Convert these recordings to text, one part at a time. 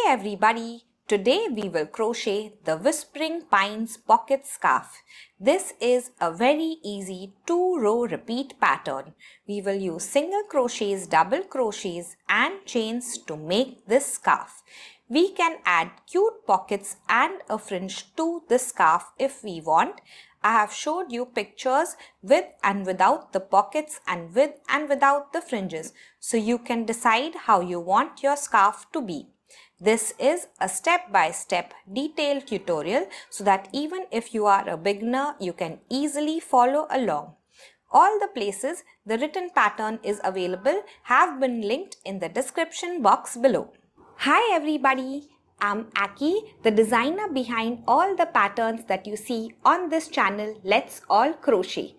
Hi everybody! Today we will crochet the Whispering Pines pocket scarf. This is a very easy 2-row repeat pattern. We will use single crochets, double crochets and chains to make this scarf. We can add cute pockets and a fringe to this scarf if we want. I have showed you pictures with and without the pockets and with and without the fringes, so you can decide how you want your scarf to be. This is a step-by-step detailed tutorial so that even if you are a beginner, you can easily follow along. All the places the written pattern is available have been linked in the description box below. Hi everybody! I'm Aki, the designer behind all the patterns that you see on this channel, Let's All Crochet.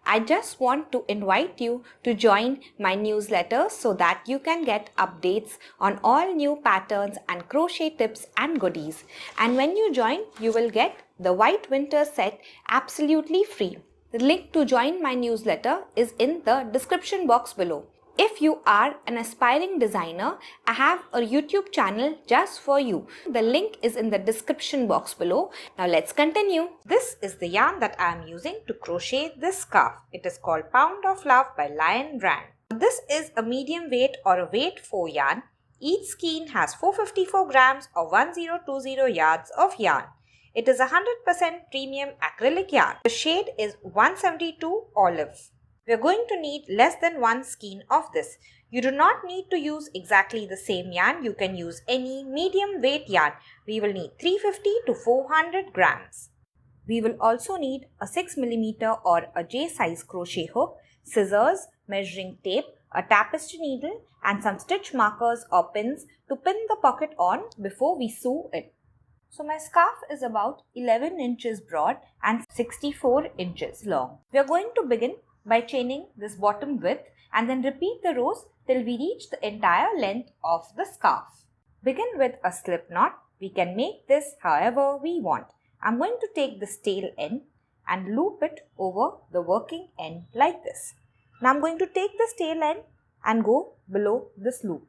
I just want to invite you to join my newsletter so that you can get updates on all new patterns and crochet tips and goodies. And when you join, you will get the white winter set absolutely free. The link to join my newsletter is in the description box below. If you are an aspiring designer, I have a YouTube channel just for you. The link is in the description box below. Now let's continue. This is the yarn that I am using to crochet this scarf. It is called Pound of Love by Lion Brand. This is a medium weight or a weight 4 yarn. Each skein has 454 grams or 1020 yards of yarn. It is 100% premium acrylic yarn. The shade is 172 olive. We are going to need less than 1 skein of this. You do not need to use exactly the same yarn. You can use any medium weight yarn. We will need 350 to 400 grams. We will also need a 6mm or a J size crochet hook, scissors, measuring tape, a tapestry needle and some stitch markers or pins to pin the pocket on before we sew it. So my scarf is about 11 inches broad and 64 inches long. We are going to begin by chaining this bottom width and then repeat the rows till we reach the entire length of the scarf. Begin with a slip knot. We can make this however we want. I'm going to take this tail end and loop it over the working end like this. Now I'm going to take this tail end and go below this loop.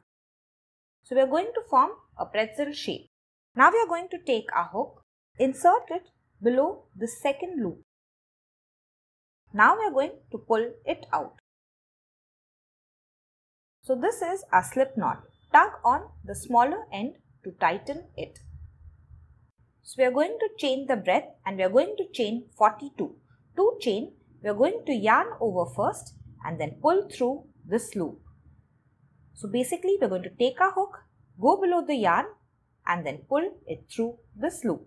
So we are going to form a pretzel shape. Now we are going to take our hook, insert it below the second loop. Now we are going to pull it out. So this is a slip knot. Tug on the smaller end to tighten it. So we are going to chain the breadth and we are going to chain 42. To chain, we are going to yarn over first and then pull through this loop. So basically we are going to take our hook, go below the yarn and then pull it through this loop.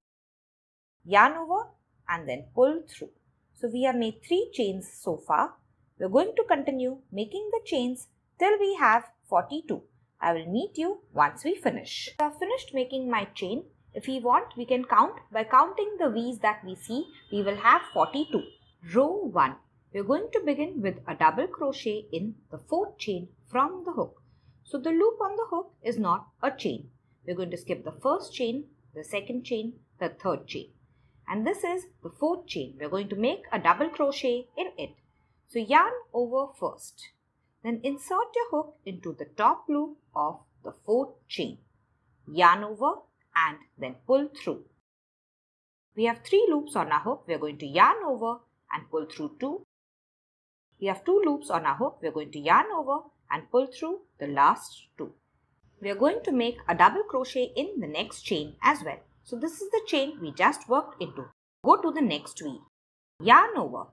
Yarn over and then pull through. So we have made 3 chains so far. We are going to continue making the chains till we have 42. I will meet you once we finish. I have finished making my chain. If we want, we can count. By counting the V's that we see, we will have 42. Row 1. We are going to begin with a double crochet in the 4th chain from the hook. So the loop on the hook is not a chain. We are going to skip the 1st chain, the 2nd chain, the 3rd chain. And this is the 4th chain. We are going to make a double crochet in it. So yarn over first. Then insert your hook into the top loop of the 4th chain. Yarn over and then pull through. We have 3 loops on our hook. We are going to yarn over and pull through 2. We have 2 loops on our hook. We are going to yarn over and pull through the last 2. We are going to make a double crochet in the next chain as well. So this is the chain we just worked into. Go to the next V. Yarn over.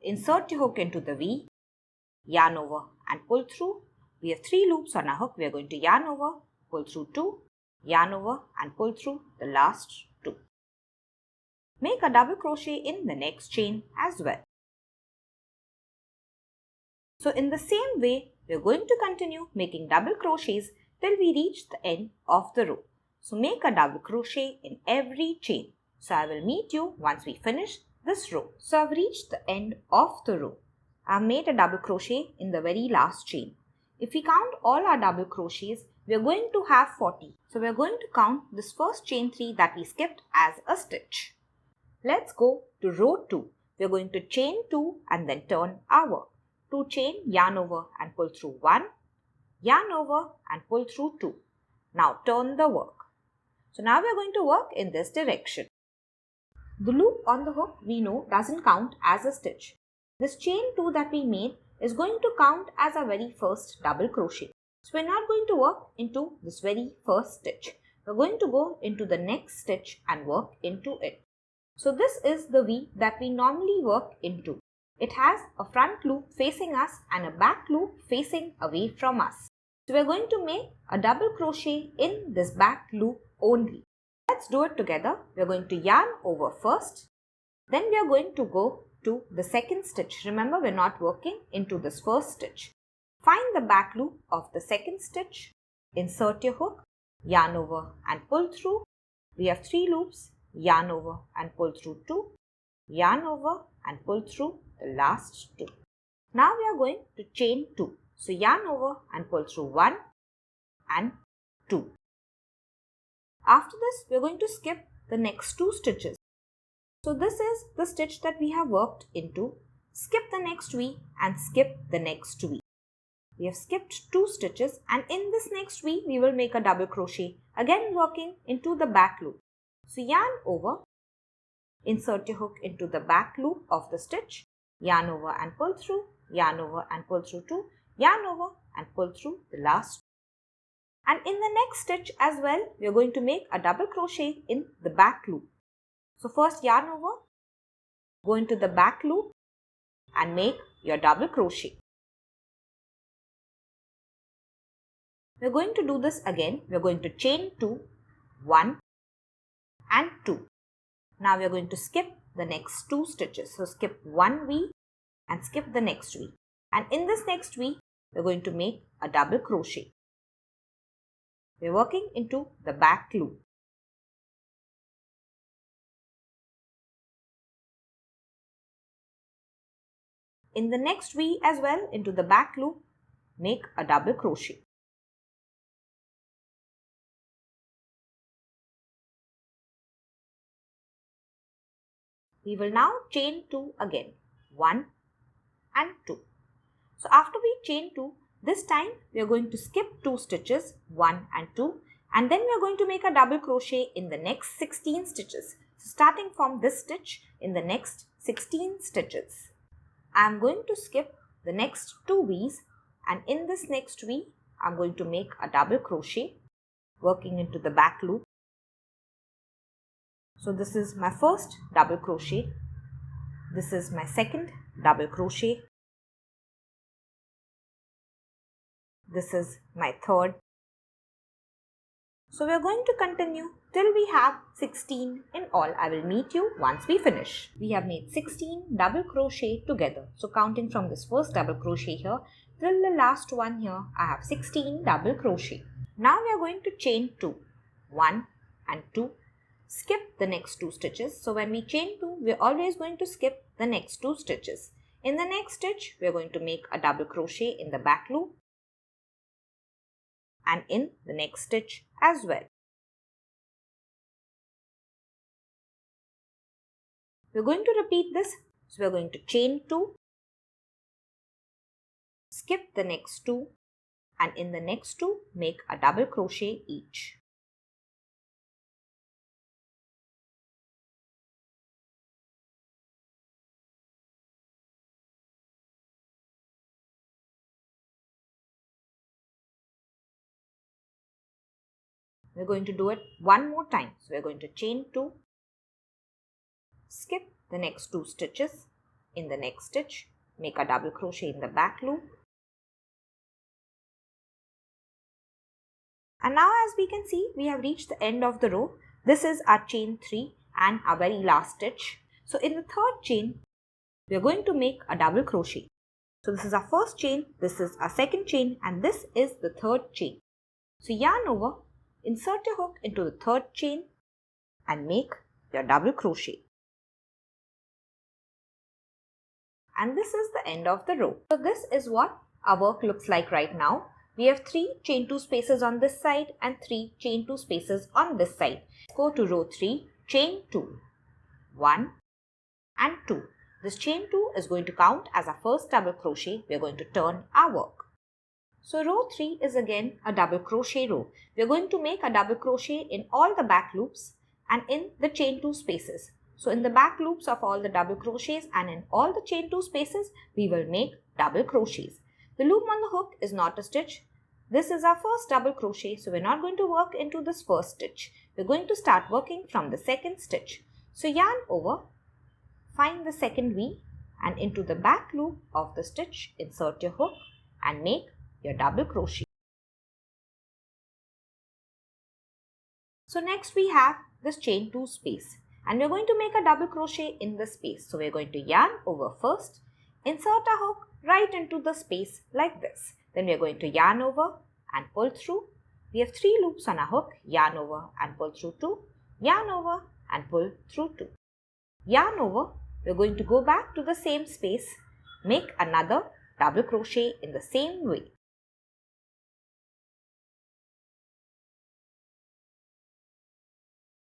Insert your hook into the V. Yarn over and pull through. We have 3 loops on our hook. We are going to yarn over, pull through 2, yarn over and pull through the last 2. Make a double crochet in the next chain as well. So in the same way, we are going to continue making double crochets till we reach the end of the row. So make a double crochet in every chain. So I will meet you once we finish this row. So I've reached the end of the row. I've made a double crochet in the very last chain. If we count all our double crochets, we are going to have 40. So we are going to count this first chain 3 that we skipped as a stitch. Let's go to row 2. We are going to chain 2 and then turn our work. 2 chain, yarn over and pull through 1. Yarn over and pull through 2. Now turn the work. So now we are going to work in this direction. The loop on the hook we know doesn't count as a stitch. This chain 2 that we made is going to count as our very first double crochet. So we're not going to work into this very first stitch. We're going to go into the next stitch and work into it. So this is the V that we normally work into. It has a front loop facing us and a back loop facing away from us. So we're going to make a double crochet in this back loop only. Let's do it together. We're going to yarn over first. Then we are going to go to the second stitch. Remember, we're not working into this first stitch. Find the back loop of the second stitch. Insert your hook, yarn over and pull through. We have 3 loops. Yarn over and pull through 2. Yarn over and pull through the last 2. Now we are going to chain 2. So yarn over and pull through 1 and 2. After this, we are going to skip the next 2 stitches. So this is the stitch that we have worked into. Skip the next V and skip the next V. We have skipped 2 stitches and in this next V, we will make a double crochet, again working into the back loop. So yarn over, insert your hook into the back loop of the stitch, yarn over and pull through, yarn over and pull through 2, yarn over and pull through the last. And in the next stitch as well, we are going to make a double crochet in the back loop. So first yarn over, go into the back loop and make your double crochet. We are going to do this again. We are going to chain 2, 1 and 2. Now we are going to skip the next 2 stitches. So skip 1 V and skip the next V. And in this next V, we are going to make a double crochet. We are working into the back loop. In the next V as well, into the back loop, make a double crochet. We will now chain 2 again, 1 and 2. So after we chain 2, this time we are going to skip 2 stitches, 1 and 2, and then we are going to make a double crochet in the next 16 stitches. So starting from this stitch in the next 16 stitches. I am going to skip the next 2 V's and in this next V, I am going to make a double crochet working into the back loop. So this is my first double crochet. This is my second double crochet. This is my third. So we are going to continue till we have 16 in all. I will meet you once we finish. We have made 16 double crochet together. So counting from this first double crochet here till the last one here, I have 16 double crochet. Now we are going to chain 2, 1 and 2. Skip the next 2 stitches. So when we chain 2, we are always going to skip the next 2 stitches. In the next stitch, we are going to make a double crochet in the back loop and in the next stitch as well. We are going to repeat this. So we are going to chain 2, skip the next 2 and in the next 2 make a double crochet each. We're going to do it one more time. So we're going to chain 2, skip the next 2 stitches. In the next stitch, make a double crochet in the back loop. And now as we can see, we have reached the end of the row. This is our chain 3 and our very last stitch. So in the third chain, we are going to make a double crochet. So this is our first chain, this is our second chain and this is the third chain. So yarn over, insert your hook into the third chain and make your double crochet. And this is the end of the row. So this is what our work looks like right now. We have 3 chain 2 spaces on this side and 3 chain 2 spaces on this side. Go to row 3, chain 2, 1 and 2. This chain 2 is going to count as our first double crochet. We are going to turn our work. So row 3 is again a double crochet row. We are going to make a double crochet in all the back loops and in the chain 2 spaces. So in the back loops of all the double crochets and in all the chain 2 spaces, we will make double crochets. The loop on the hook is not a stitch. This is our first double crochet, so we're not going to work into this first stitch. We're going to start working from the second stitch. So yarn over, find the second V and into the back loop of the stitch, insert your hook and make your double crochet. So next we have this chain 2 space and we're going to make a double crochet in the space. So we're going to yarn over first, insert a hook right into the space like this. Then we're going to yarn over and pull through. We have 3 loops on a hook, yarn over and pull through 2, yarn over and pull through 2. Yarn over, we're going to go back to the same space, make another double crochet in the same way.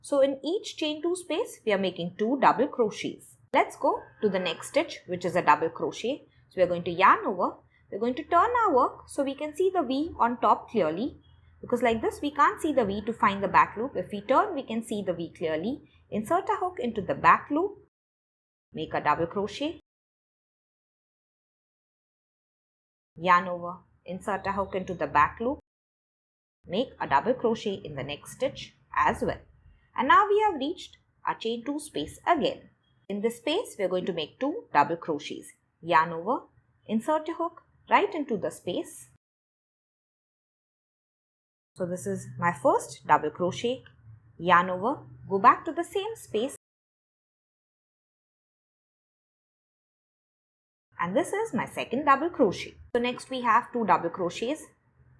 So in each chain 2 space, we are making 2 double crochets. Let's go to the next stitch, which is a double crochet. So we are going to yarn over. We're going to turn our work so we can see the V on top clearly. Because like this, we can't see the V to find the back loop. If we turn, we can see the V clearly. Insert a hook into the back loop. Make a double crochet. Yarn over. Insert a hook into the back loop. Make a double crochet in the next stitch as well. And now we have reached our chain 2 space again. In this space, we are going to make 2 double crochets. Yarn over, insert your hook right into the space. So this is my first double crochet. Yarn over, go back to the same space. And this is my second double crochet. So next we have 2 double crochets.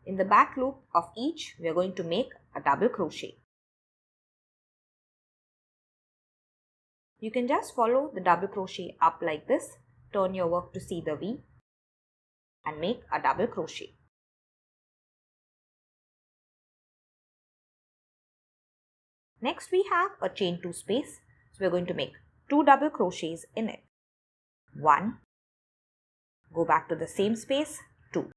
In the back loop of each, we are going to make a double crochet. You can just follow the double crochet up like this, turn your work to see the V and make a double crochet. Next we have a chain 2 space, so we are going to make 2 double crochets in it. 1, go back to the same space, 2.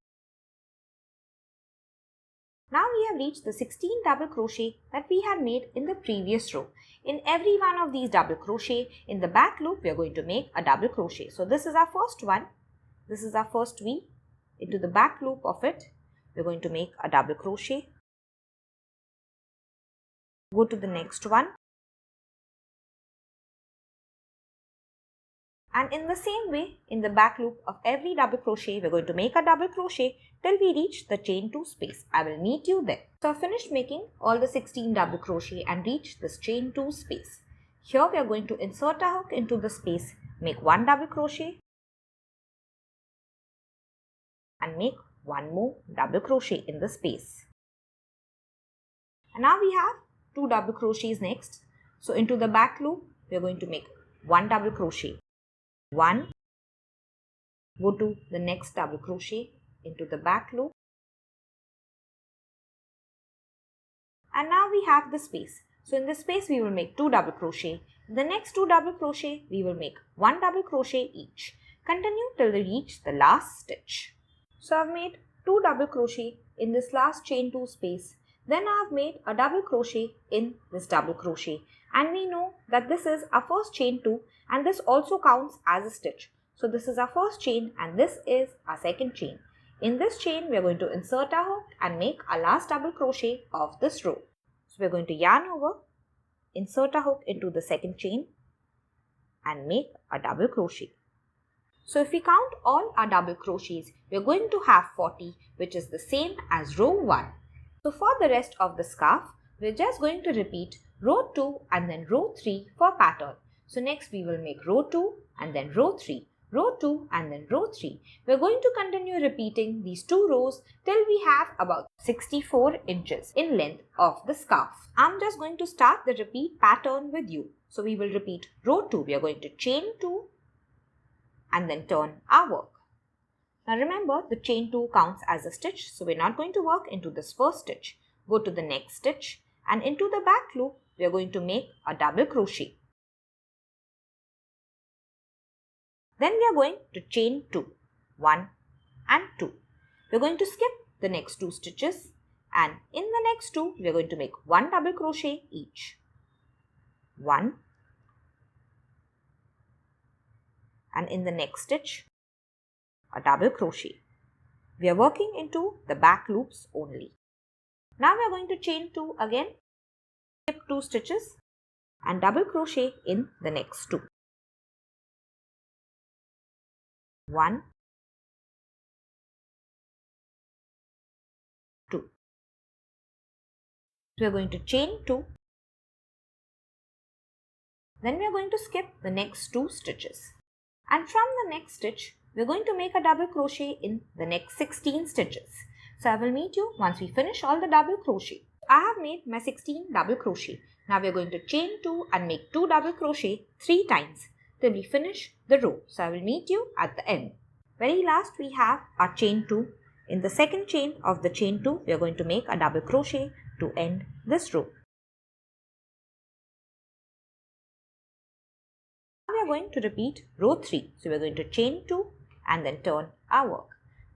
Now we have reached the 16 double crochet that we had made in the previous row. In every one of these double crochet, in the back loop, we are going to make a double crochet. So this is our first one. This is our first V. Into the back loop of it, we are going to make a double crochet. Go to the next one. And in the same way, in the back loop of every double crochet, we're going to make a double crochet till we reach the chain 2 space. I will meet you there. So I've finished making all the 16 double crochet and reached this chain 2 space. Here we are going to insert a hook into the space, make 1 double crochet and make 1 more double crochet in the space. And now we have 2 double crochets next. So into the back loop, we are going to make 1 double crochet. 1, go to the next double crochet into the back loop, and now we have the space. So in this space we will make 2 double crochet. In the next 2 double crochet we will make 1 double crochet each. Continue till we reach the last stitch. So I've made 2 double crochet in this last chain 2 space. Then I've made a double crochet in this double crochet, and we know that this is our first chain 2 and this also counts as a stitch. So this is our first chain and this is our second chain. In this chain we are going to insert our hook and make our last double crochet of this row. So we are going to yarn over, insert a hook into the second chain and make a double crochet. So if we count all our double crochets, we are going to have 40, which is the same as row 1. So for the rest of the scarf, we are just going to repeat row 2 and then row 3 for pattern. So next we will make row 2 and then row 3, row 2 and then row 3. We are going to continue repeating these 2 rows till we have about 64 inches in length of the scarf. I'm just going to start the repeat pattern with you. So we will repeat row 2. We are going to chain 2 and then turn our work. Now remember, the chain 2 counts as a stitch, so we're not going to work into this first stitch. Go to the next stitch and into the back loop, we are going to make a double crochet. Then we are going to chain 2, 1 and 2. We're going to skip the next 2 stitches, and in the next 2 we are going to make 1 double crochet each. 1, and in the next stitch a double crochet. We are working into the back loops only. Now we are going to chain 2 again, skip 2 stitches and double crochet in the next 2. 1, 2. We are going to chain 2. Then we are going to skip the next 2 stitches. And from the next stitch, we are going to make a double crochet in the next 16 stitches. So I will meet you once we finish all the double crochet. I have made my 16 double crochet. Now we are going to chain 2 and make 2 double crochet 3 times till we finish the row. So I will meet you at the end. Very last we have our chain 2. In the second chain of the chain 2, we are going to make a double crochet to end this row. Now we are going to repeat row 3. So we are going to chain 2 and then turn our work.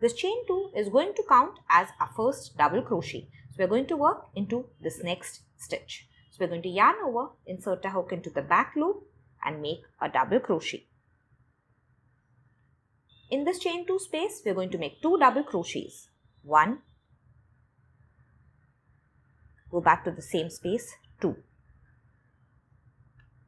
This chain 2 is going to count as our first double crochet. So we are going to work into this next stitch. So we are going to yarn over, insert a hook into the back loop and make a double crochet. In this chain 2 space, we are going to make 2 double crochets. 1, go back to the same space, 2.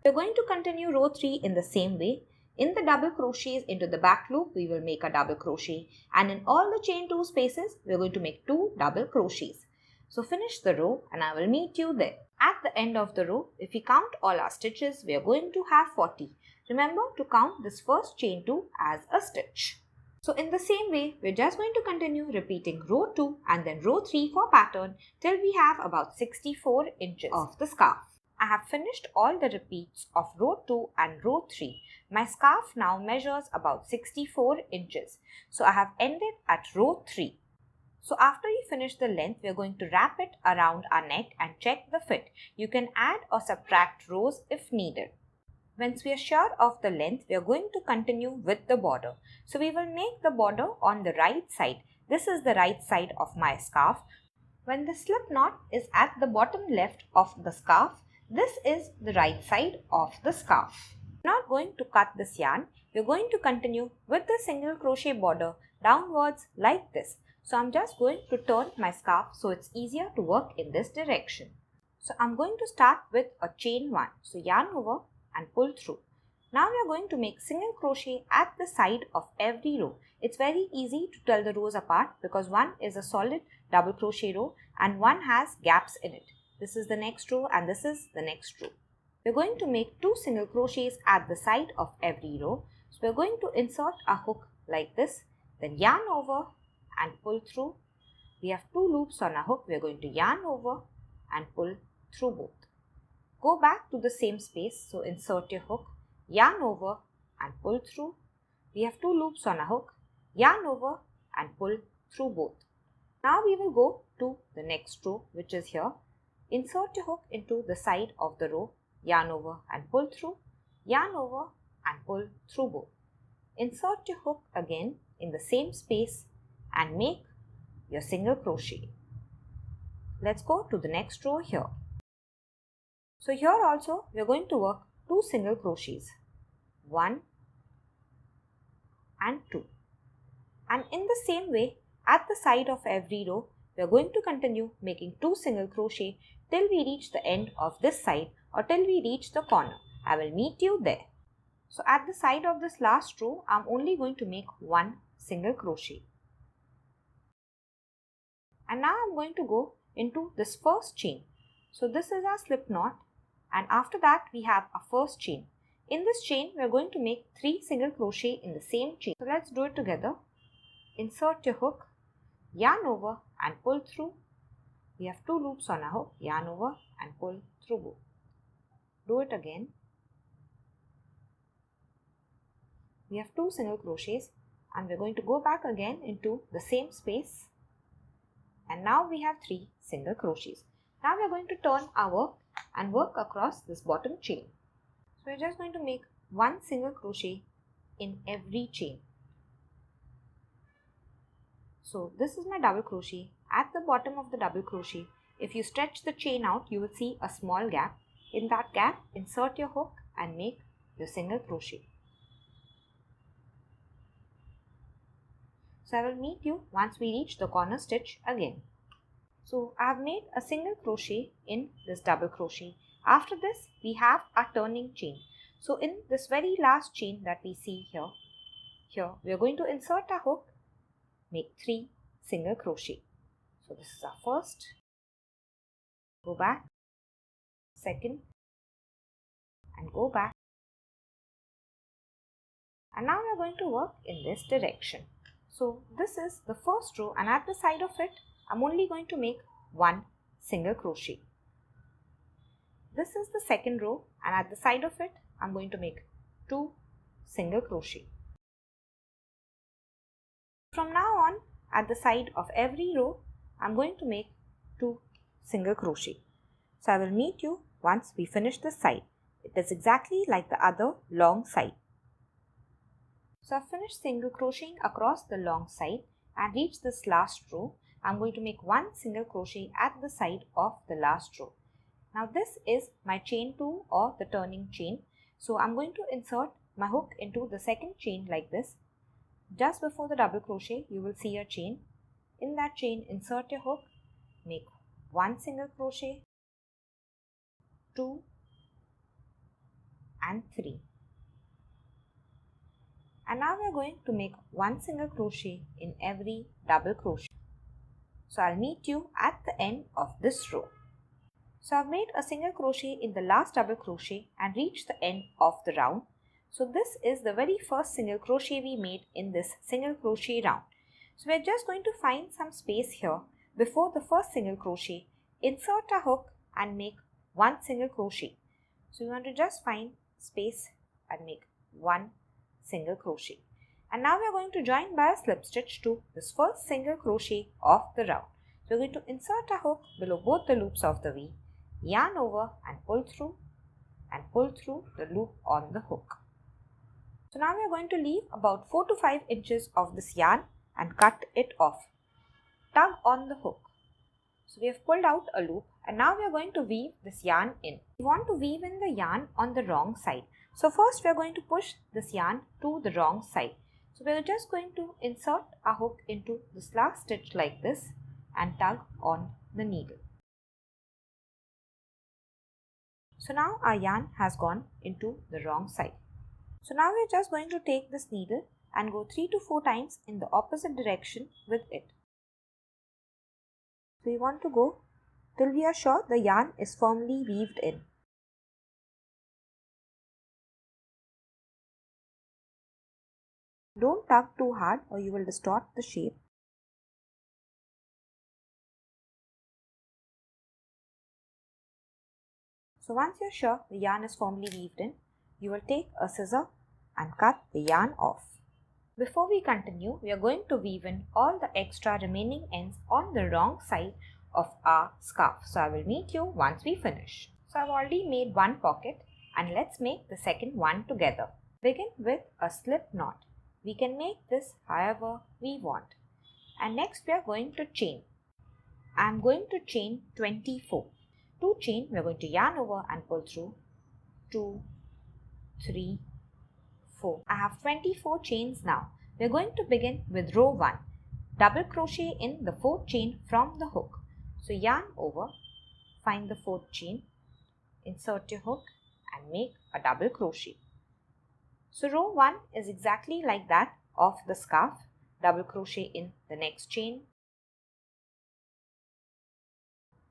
We are going to continue row 3 in the same way. In the double crochets into the back loop, we will make a double crochet, and in all the chain 2 spaces, we are going to make 2 double crochets. So finish the row and I will meet you there. At the end of the row, if we count all our stitches, we are going to have 40. Remember to count this first chain 2 as a stitch. So in the same way, we are just going to continue repeating row 2 and then row 3 for pattern till we have about 64 inches of the scarf. I have finished all the repeats of row 2 and row 3. My scarf now measures about 64 inches. So I have ended at row 3. So after you finish the length, we are going to wrap it around our neck and check the fit. You can add or subtract rows if needed. Once we are sure of the length, we are going to continue with the border. So we will make the border on the right side. This is the right side of my scarf. When the slip knot is at the bottom left of the scarf, this is the right side of the scarf. We are not going to cut this yarn. We are going to continue with the single crochet border downwards like this. So I'm just going to turn my scarf so it's easier to work in this direction. So I'm going to start with a chain 1. So yarn over and pull through. Now we are going to make single crochet at the side of every row. It's very easy to tell the rows apart because one is a solid double crochet row and one has gaps in it. This is the next row and this is the next row. We're going to make 2 single crochets at the side of every row. So we're going to insert a hook like this, then yarn over and pull through. We have 2 loops on a hook. We're going to yarn over and pull through both. Go back to the same space. So insert your hook, yarn over and pull through. We have 2 loops on a hook, yarn over and pull through both. Now we will go to the next row, which is here. Insert your hook into the side of the row, yarn over and pull through, yarn over and pull through both. Insert your hook again in the same space and make your single crochet. Let's go to the next row here. So here also we are going to work 2 single crochets, 1 and 2. And in the same way, at the side of every row, we are going to continue making 2 single crochet till we reach the end of this side or till we reach the corner. I will meet you there. So at the side of this last row, I am only going to make 1 single crochet. And now I am going to go into this first chain. So this is our slip knot, and after that we have a first chain. In this chain, we are going to make 3 single crochet in the same chain. So let's do it together. Insert your hook, yarn over and pull through. We have 2 loops on a hook, yarn over and pull through both. Do it again. We have 2 single crochets and we are going to go back again into the same space. And now we have 3 single crochets. Now we are going to turn our work and work across this bottom chain. So we are just going to make 1 single crochet in every chain. So this is my double crochet at the bottom of the double crochet, if you stretch the chain out, you will see a small gap. In that gap, insert your hook and make your single crochet. So I will meet you once we reach the corner stitch again. So I have made a single crochet in this double crochet. After this, we have our turning chain. So in this very last chain that we see here we are going to insert our hook, make 3 single crochet. So this is our first, go back, second, and go back. And now we are going to work in this direction. So this is the first row, and at the side of it, I'm only going to make 1 single crochet. This is the second row, and at the side of it, I'm going to make 2 single crochet. From now on, at the side of every row, I'm going to make 2 single crochet. So I will meet you once we finish this side. It is exactly like the other long side. So I've finished single crocheting across the long side and reached this last row. I'm going to make 1 single crochet at the side of the last row. Now this is my chain 2 or the turning chain. So I'm going to insert my hook into the second chain like this. Just before the double crochet, you will see a chain. In that chain, insert your hook, make 1 single crochet, 2 and 3. And now we are going to make 1 single crochet in every double crochet. So I'll meet you at the end of this row. So I've made a single crochet in the last double crochet and reached the end of the round. So this is the very first single crochet we made in this single crochet round. So we're just going to find some space here before the first single crochet, insert a hook and make 1 single crochet. So we want to just find space and make 1 single crochet. And now we are going to join by a slip stitch to this first single crochet of the round. So we're going to insert a hook below both the loops of the V, yarn over and pull through the loop on the hook. So now we are going to leave about 4 to 5 inches of this yarn and cut it off. Tug on the hook. So we have pulled out a loop and now we are going to weave this yarn in. We want to weave in the yarn on the wrong side. So first we are going to push this yarn to the wrong side. So we are just going to insert a hook into this last stitch like this and tug on the needle. So now our yarn has gone into the wrong side. So now we are just going to take this needle and go 3 to 4 times in the opposite direction with it. So we want to go till we are sure the yarn is firmly weaved in. Don't tug too hard or you will distort the shape. So once you're sure the yarn is firmly weaved in, you will take a scissor and cut the yarn off. Before we continue, we are going to weave in all the extra remaining ends on the wrong side of our scarf. So I will meet you once we finish. So I've already made 1 pocket and let's make the second one together. Begin with a slip knot. We can make this however we want. And next we are going to chain. I am going to chain 24. To chain, we are going to yarn over and pull through 2, 3, 4. I have 24 chains now. We are going to begin with row 1. Double crochet in the 4th chain from the hook. So yarn over, find the 4th chain, insert your hook and make a double crochet. So row 1 is exactly like that of the scarf. Double crochet in the next chain,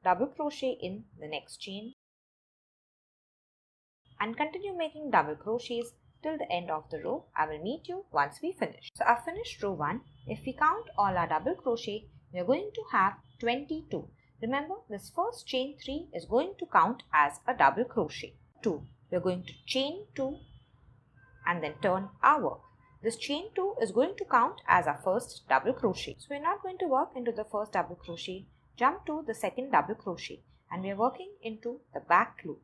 double crochet in the next chain and continue making double crochets till the end of the row. I will meet you once we finish. So I've finished row 1. If we count all our double crochet, we are going to have 22. Remember, this first chain 3 is going to count as a double crochet. 2. We are going to chain 2 and then turn our work. This chain 2 is going to count as our first double crochet. So we are not going to work into the first double crochet, jump to the second double crochet and we are working into the back loop.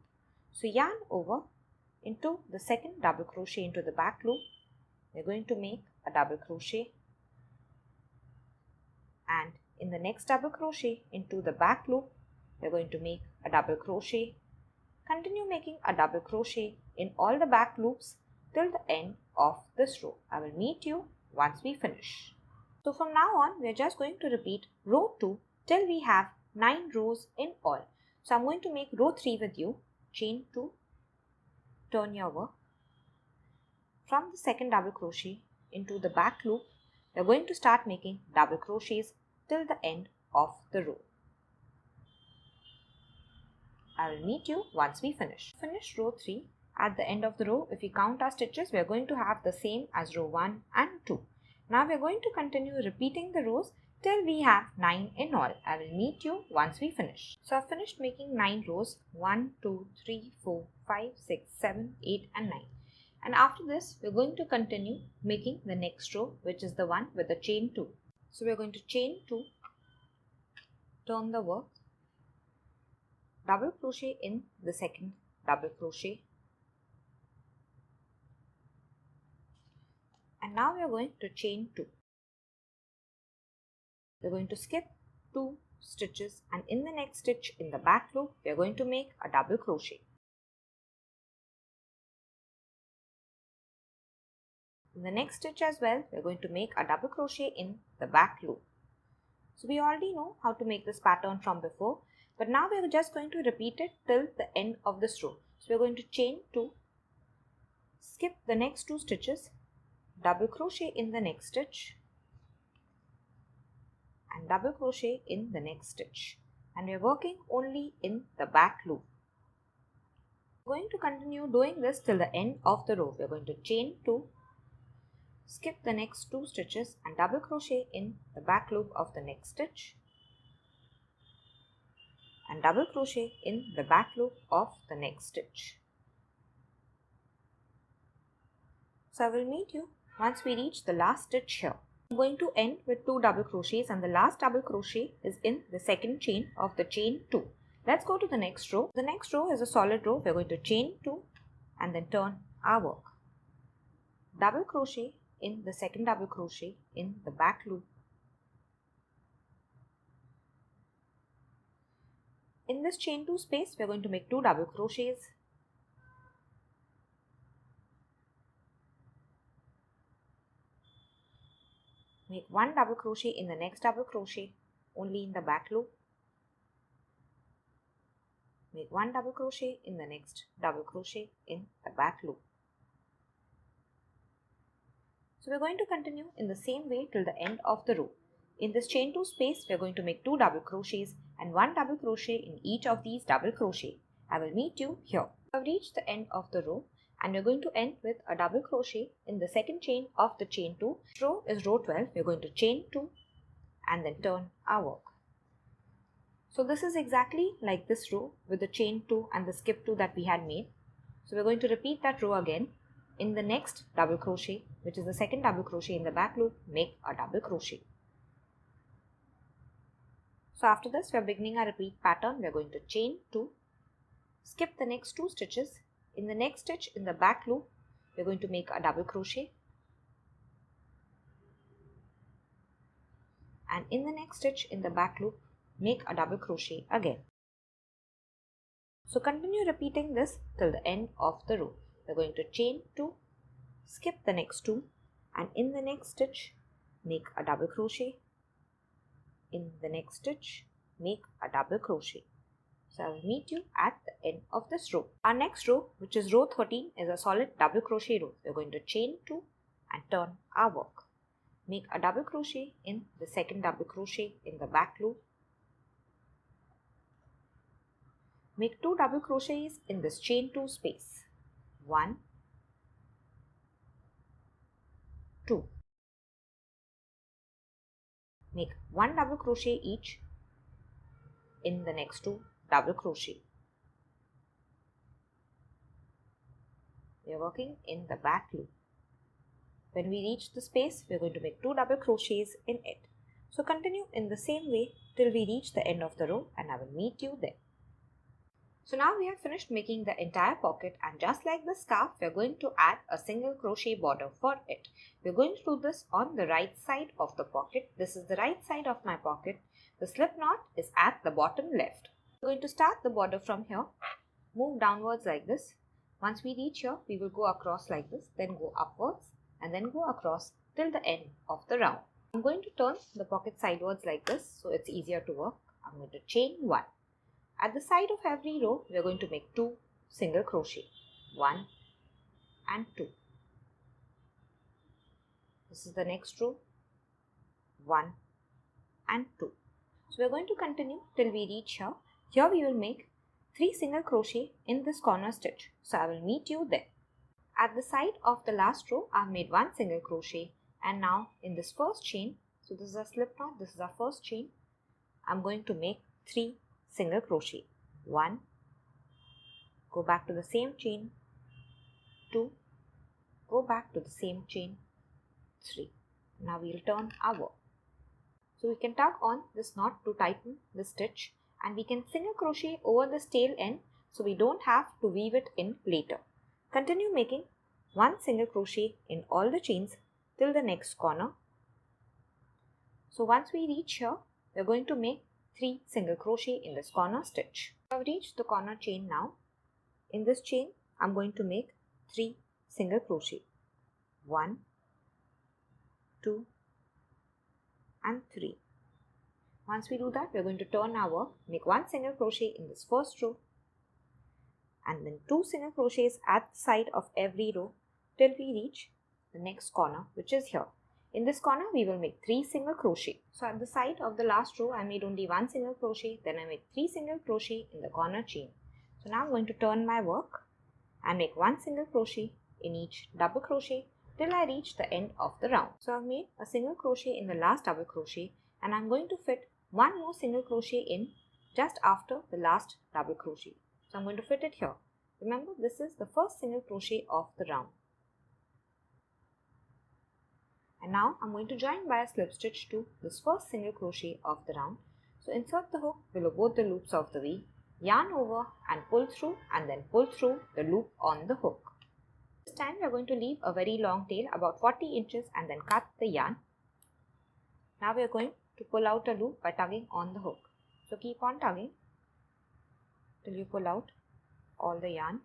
So yarn over into the second double crochet into the back loop. We are going to make a double crochet and in the next double crochet into the back loop, we are going to make a double crochet. Continue making a double crochet in all the back loops till the end of this row. I will meet you once we finish. So from now on, we are just going to repeat row 2 till we have 9 rows in all. So I'm going to make row 3 with you. Chain 2, turn your work. From the second double crochet into the back loop, we are going to start making double crochets till the end of the row. I will meet you once we finish. Finish row 3. At the end of the row, if we count our stitches, we are going to have the same as row 1 and 2. Now we are going to continue repeating the rows till we have 9 in all. I will meet you once we finish. So I've finished making 9 rows. 1, 2, 3, 4, 5, 6, 7, 8 and 9. And after this, we're going to continue making the next row, which is the one with the chain 2. So we're going to chain 2, turn the work, double crochet in the second double crochet. And now we are going to chain 2. We're going to skip 2 stitches, and in the next stitch in the back loop, we are going to make a double crochet. In the next stitch as well, we are going to make a double crochet in the back loop. So we already know how to make this pattern from before, but now we are just going to repeat it till the end of this row. So we are going to chain 2, skip the next 2 stitches, double crochet in the next stitch and double crochet in the next stitch, and we are working only in the back loop. We are going to continue doing this till the end of the row. We are going to chain 2, skip the next 2 stitches and double crochet in the back loop of the next stitch and double crochet in the back loop of the next stitch. So I will meet you once we reach the last stitch here. I'm going to end with 2 double crochets, and the last double crochet is in the second chain of the chain 2. Let's go to the next row. The next row is a solid row. We're going to chain 2 and then turn our work. Double crochet in the second double crochet in the back loop. In this chain 2 space, we are going to make 2 double crochets. Make 1 double crochet in the next double crochet, only in the back loop. Make 1 double crochet in the next double crochet in the back loop. So we are going to continue in the same way till the end of the row. In this chain 2 space, we are going to make 2 double crochets and 1 double crochet in each of these double crochet. I will meet you here. We have reached the end of the row, and we are going to end with a double crochet in the second chain of the chain 2. This row is row 12. We are going to chain 2 and then turn our work. So this is exactly like this row with the chain 2 and the skip 2 that we had made. So we are going to repeat that row again. In the next double crochet, which is the second double crochet in the back loop, make a double crochet. So after this, we are beginning our repeat pattern. We are going to chain 2, skip the next 2 stitches. In the next stitch in the back loop, we are going to make a double crochet. And in the next stitch in the back loop, make a double crochet again. So continue repeating this till the end of the row. We are going to chain 2, skip the next 2, and in the next stitch, make a double crochet. In the next stitch, make a double crochet. So I will meet you at the end of this row. Our next row, which is row 13, is a solid double crochet row. We are going to chain 2 and turn our work. Make a double crochet in the second double crochet in the back loop. Make 2 double crochets in this chain 2 space. 1, 2. Make 1 double crochet each in the next 2 double crochet. We are working in the back loop. When we reach the space, we are going to make 2 double crochets in it. So continue in the same way till we reach the end of the row, and I will meet you there. So now we have finished making the entire pocket, and just like the scarf, we are going to add a single crochet border for it. We are going to do this on the right side of the pocket. This is the right side of my pocket. The slip knot is at the bottom left. We're going to start the border from here, move downwards like this. Once we reach here, we will go across like this, then go upwards and then go across till the end of the round. I'm going to turn the pocket sidewards like this so it's easier to work. I'm going to chain 1. At the side of every row, we are going to make 2 single crochet. 1 and 2. This is the next row. 1 and 2. So we are going to continue till we reach here. Here we will make 3 single crochet in this corner stitch. So I will meet you there. At the side of the last row, I have made 1 single crochet, and now in this first chain, so this is a slip knot, this is our first chain, I am going to make 3 single crochet. 1, go back to the same chain, 2, go back to the same chain, 3. Now we will turn our work. So we can tug on this knot to tighten the stitch, and we can single crochet over this tail end so we don't have to weave it in later. Continue making 1 single crochet in all the chains till the next corner. So once we reach here, we are going to make 3 single crochet in this corner stitch. I have reached the corner chain now. In this chain, I am going to make 3 single crochet. 1, 2 and 3. Once we do that, we are going to turn our work, make 1 single crochet in this first row and then 2 single crochets at the side of every row till we reach the next corner, which is here. In this corner, we will make 3 single crochet. So at the side of the last row, I made only 1 single crochet, then I made 3 single crochet in the corner chain. So now I'm going to turn my work and make 1 single crochet in each double crochet till I reach the end of the round. So I've made a single crochet in the last double crochet, and I'm going to fit 1 more single crochet in just after the last double crochet. So I'm going to fit it here. Remember, this is the first single crochet of the round. And now I'm going to join by a slip stitch to this first single crochet of the round. So insert the hook below both the loops of the V, yarn over and pull through, and then pull through the loop on the hook. This time we are going to leave a very long tail, about 40 inches, and then cut the yarn. Now we are going to pull out a loop by tugging on the hook. So keep on tugging till you pull out all the yarn.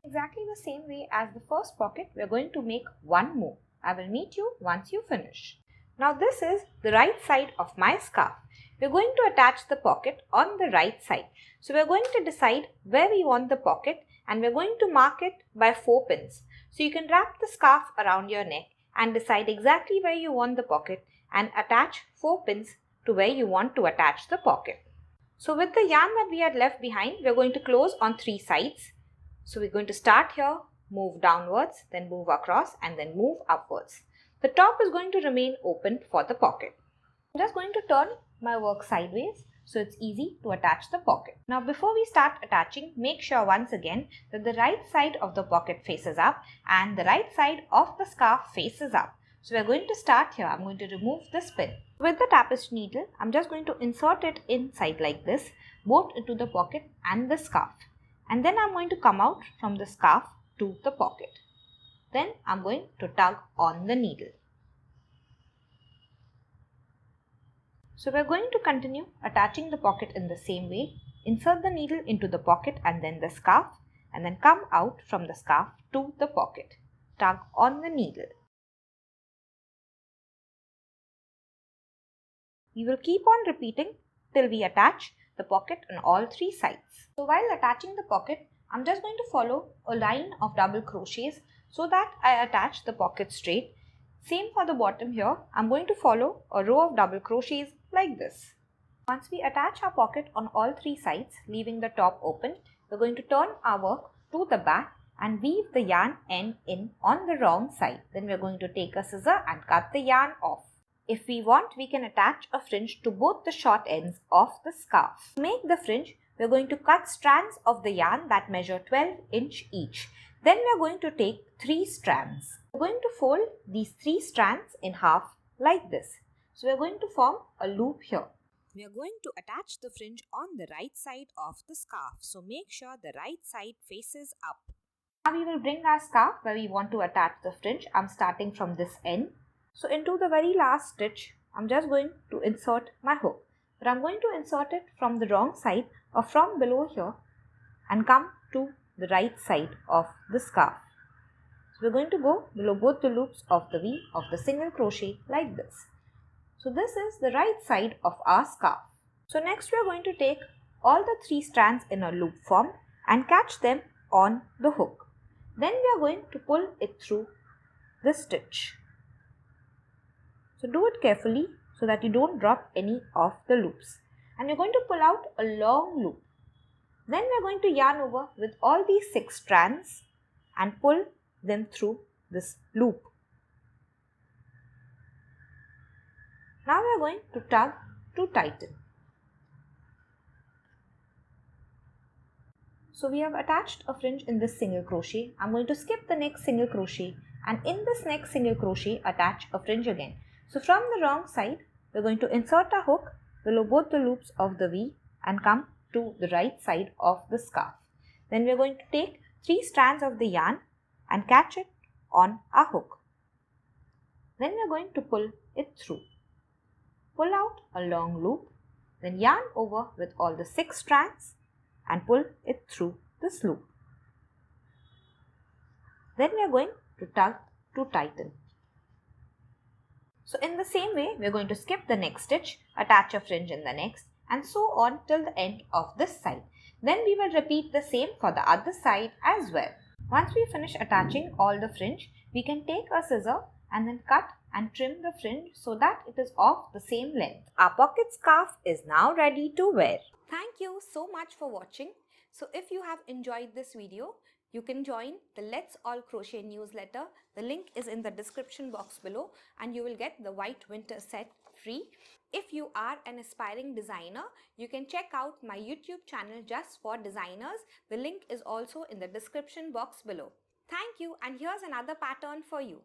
Exactly the same way as the first pocket, we are going to make 1 more. I will meet you once you finish. Now this is the right side of my scarf. We are going to attach the pocket on the right side. So we are going to decide where we want the pocket, and we are going to mark it by 4 pins. So you can wrap the scarf around your neck and decide exactly where you want the pocket and attach 4 pins to where you want to attach the pocket. So with the yarn that we had left behind, we are going to close on 3 sides. So we're going to start here, move downwards, then move across, and then move upwards. The top is going to remain open for the pocket. I'm just going to turn my work sideways so it's easy to attach the pocket. Now before we start attaching, make sure once again that the right side of the pocket faces up and the right side of the scarf faces up. So we're going to start here. I'm going to remove this pin. With the tapestry needle, I'm just going to insert it inside like this, both into the pocket and the scarf. And then I'm going to come out from the scarf to the pocket. Then I'm going to tug on the needle. So we're going to continue attaching the pocket in the same way. Insert the needle into the pocket and then the scarf, and then come out from the scarf to the pocket. Tug on the needle. We will keep on repeating till we attach the pocket on all 3 sides. So while attaching the pocket, I'm just going to follow a line of double crochets so that I attach the pocket straight. Same for the bottom here. I'm going to follow a row of double crochets like this. Once we attach our pocket on all 3 sides, leaving the top open, we're going to turn our work to the back and weave the yarn end in on the wrong side. Then we're going to take a scissor and cut the yarn off. If we want, we can attach a fringe to both the short ends of the scarf. To make the fringe, we're going to cut strands of the yarn that measure 12 inch each. Then we're going to take 3 strands. We're going to fold these 3 strands in half like this. So we're going to form a loop here. We are going to attach the fringe on the right side of the scarf. So make sure the right side faces up. Now we will bring our scarf where we want to attach the fringe. I'm starting from this end. So into the very last stitch, I'm just going to insert my hook. But I'm going to insert it from the wrong side or from below here and come to the right side of the scarf. So we're going to go below both the loops of the V of the single crochet like this. So this is the right side of our scarf. So next we are going to take all the 3 strands in a loop form and catch them on the hook. Then we are going to pull it through this stitch. So do it carefully so that you don't drop any of the loops. And you're going to pull out a long loop. Then we're going to yarn over with all these 6 strands and pull them through this loop. Now we are going to tug to tighten. So we have attached a fringe in this single crochet. I'm going to skip the next single crochet and in this next single crochet attach a fringe again. So from the wrong side, we're going to insert a hook below both the loops of the V and come to the right side of the scarf. Then we're going to take 3 strands of the yarn and catch it on a hook. Then we're going to pull it through. Pull out a long loop, then yarn over with all the 6 strands and pull it through this loop. Then we are going to tug to tighten. So in the same way, we are going to skip the next stitch, attach a fringe in the next and so on till the end of this side. Then we will repeat the same for the other side as well. Once we finish attaching all the fringe, we can take a scissor and then cut and trim the fringe so that it is of the same length. Our pocket scarf is now ready to wear. Thank you so much for watching. So if you have enjoyed this video, you can join the Let's All Crochet newsletter. The link is in the description box below and you will get the white winter set free. If you are an aspiring designer, you can check out my YouTube channel just for designers. The link is also in the description box below. Thank you, and here's another pattern for you.